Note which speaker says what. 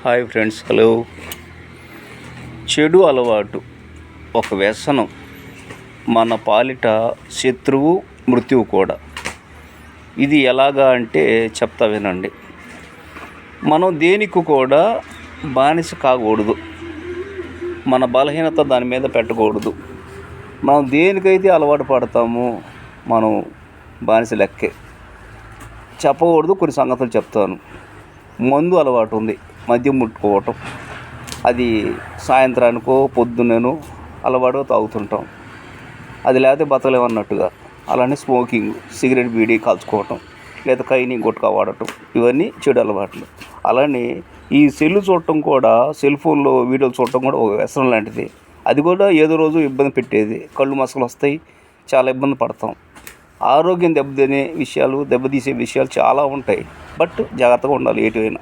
Speaker 1: Hi friends, hello. చెడు అలవాటు ఒక వ్యసనం, మన పాలిట శత్రువు, మృత్యువు కూడా. ఇది ఎలాగా అంటే చెప్తా వినండి. మనం దేనికి కూడా బానిస కాకూడదు, మన బలహీనత దాని మీద పెట్టకూడదు. మనం దేనికైతే అలవాటు పడతామో మనం బానిస లెక్కే. చెప్పకూడదు, కొన్ని సంగతులు చెప్తాను. మందు అలవాటు ఉంది, మద్యం ముట్టుకోవటం. అది సాయంత్రానికో పొద్దున్ననో అలవాటుగా తాగుతుంటాం. అది లేకపోతే బతకలేమన్నట్టుగా. అలానే స్మోకింగ్, సిగరెట్, బీడీ కాల్చుకోవటం, లేదా కైని గుట్కా వాడటం, ఇవన్నీ చెడు అలవాట్లు. అలానే ఈ సెల్ చూడటం కూడా, సెల్ ఫోన్లో వీడియోలు చూడటం కూడా ఒక వ్యసనం లాంటిది. అది కూడా ఏదో రోజు ఇబ్బంది పెట్టేది. కళ్ళు మసకలు వస్తాయి, చాలా ఇబ్బంది పడతాం. ఆరోగ్యం దెబ్బతీసే విషయాలు చాలా ఉంటాయి. బట్ జాగ్రత్తగా ఉండాలి ఏటివైనా.